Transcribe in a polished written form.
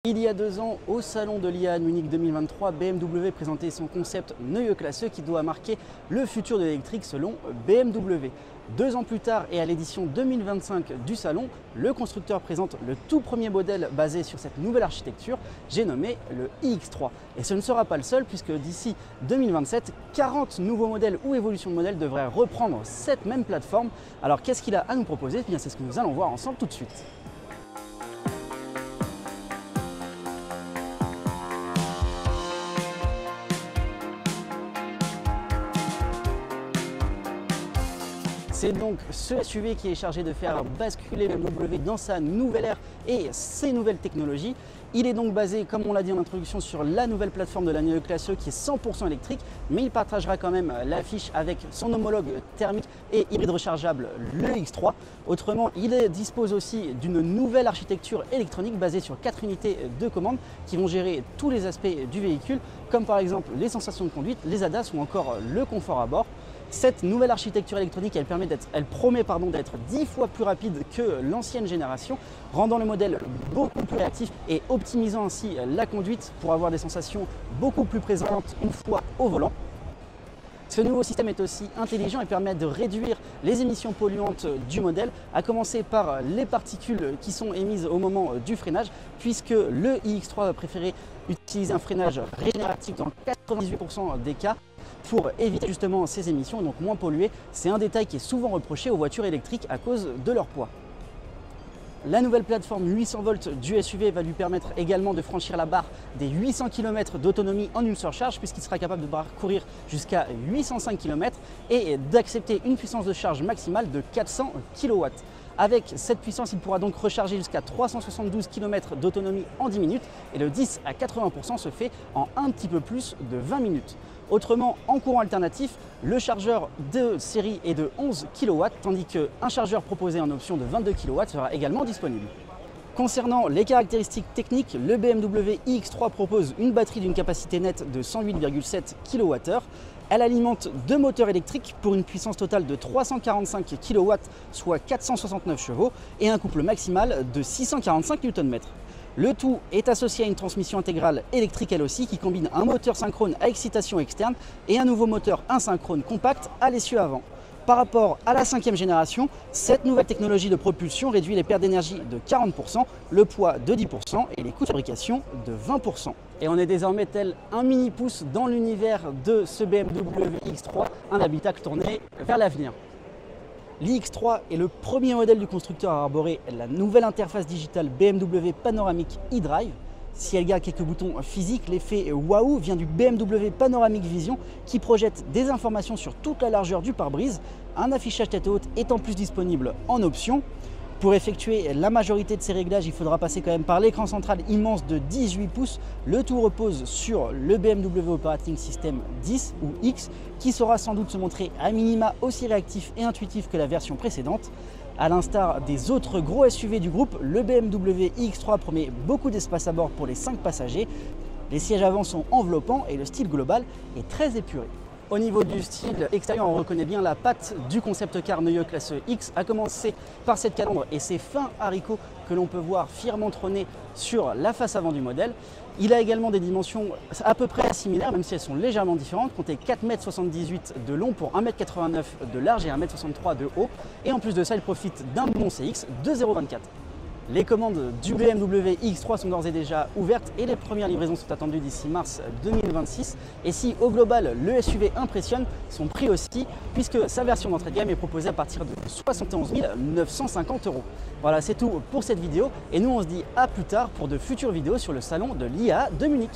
Il y a 2 ans, au salon de l'IA à Munich 2023, BMW présentait son concept Neue Klasse qui doit marquer le futur de l'électrique selon BMW. 2 ans plus tard et à l'édition 2025 du salon, le constructeur présente le tout premier modèle basé sur cette nouvelle architecture, j'ai nommé le iX3. Et ce ne sera pas le seul puisque d'ici 2027, 40 nouveaux modèles ou évolutions de modèles devraient reprendre cette même plateforme. Alors qu'est-ce qu'il a à nous proposer? Eh bien, c'est ce que nous allons voir ensemble tout de suite. C'est donc ce SUV qui est chargé de faire basculer BMW dans sa nouvelle ère et ses nouvelles technologies. Il est donc basé, comme on l'a dit en introduction, sur la nouvelle plateforme de la Neue Klasse qui est 100% électrique, mais il partagera quand même l'affiche avec son homologue thermique et hybride rechargeable, le X3. Autrement, il dispose aussi d'une nouvelle architecture électronique basée sur 4 unités de commande qui vont gérer tous les aspects du véhicule, comme par exemple les sensations de conduite, les ADAS ou encore le confort à bord. Cette nouvelle architecture électronique, elle promet d'être 10 fois plus rapide que l'ancienne génération, rendant le modèle beaucoup plus réactif et optimisant ainsi la conduite pour avoir des sensations beaucoup plus présentes une fois au volant. Ce nouveau système est aussi intelligent et permet de réduire les émissions polluantes du modèle, à commencer par les particules qui sont émises au moment du freinage, puisque le iX3 a préféré utiliser un freinage régénératif dans 98% des cas pour éviter justement ces émissions, donc moins polluer. C'est un détail qui est souvent reproché aux voitures électriques à cause de leur poids. La nouvelle plateforme 800 volts du SUV va lui permettre également de franchir la barre des 800 km d'autonomie en une surcharge, puisqu'il sera capable de parcourir jusqu'à 805 km et d'accepter une puissance de charge maximale de 400 kW. Avec cette puissance, il pourra donc recharger jusqu'à 372 km d'autonomie en 10 minutes et le 10 à 80% se fait en un petit peu plus de 20 minutes. Autrement, en courant alternatif, le chargeur de série est de 11 kW, tandis qu'un chargeur proposé en option de 22 kW sera également disponible. Concernant les caractéristiques techniques, le BMW iX3 propose une batterie d'une capacité nette de 108,7 kWh. Elle alimente 2 moteurs électriques pour une puissance totale de 345 kW, soit 469 chevaux, et un couple maximal de 645 Nm. Le tout est associé à une transmission intégrale électrique elle aussi qui combine un moteur synchrone à excitation externe et un nouveau moteur asynchrone compact à l'essieu avant. Par rapport à la 5e génération, cette nouvelle technologie de propulsion réduit les pertes d'énergie de 40%, le poids de 10% et les coûts de fabrication de 20%. Et on est désormais tel un mini pouce dans l'univers de ce BMW X3, un habitacle tourné vers l'avenir. L'X3 est le premier modèle du constructeur à arborer la nouvelle interface digitale BMW Panoramic eDrive. Si elle garde quelques boutons physiques, l'effet waouh vient du BMW Panoramic Vision qui projette des informations sur toute la largeur du pare-brise. Un affichage tête haute est en plus disponible en option. Pour effectuer la majorité de ces réglages, il faudra passer quand même par l'écran central immense de 18 pouces. Le tout repose sur le BMW Operating System 10 ou X qui saura sans doute se montrer à minima aussi réactif et intuitif que la version précédente. A l'instar des autres gros SUV du groupe, le BMW iX3 promet beaucoup d'espace à bord pour les 5 passagers. Les sièges avant sont enveloppants et le style global est très épuré. Au niveau du style extérieur, on reconnaît bien la patte du concept car Neue Klasse X, à commencer par cette calandre et ces fins haricots que l'on peut voir fièrement trôner sur la face avant du modèle. Il a également des dimensions à peu près similaires, même si elles sont légèrement différentes. Comptez 4,78 m de long pour 1,89 m de large et 1,63 m de haut. Et en plus de ça, il profite d'un bouton CX de 0,24. Les commandes du BMW iX3 sont d'ores et déjà ouvertes et les premières livraisons sont attendues d'ici mars 2026. Et si au global le SUV impressionne, son prix aussi, puisque sa version d'entrée de gamme est proposée à partir de 71 950 €. Voilà, c'est tout pour cette vidéo et nous on se dit à plus tard pour de futures vidéos sur le salon de l'IA de Munich.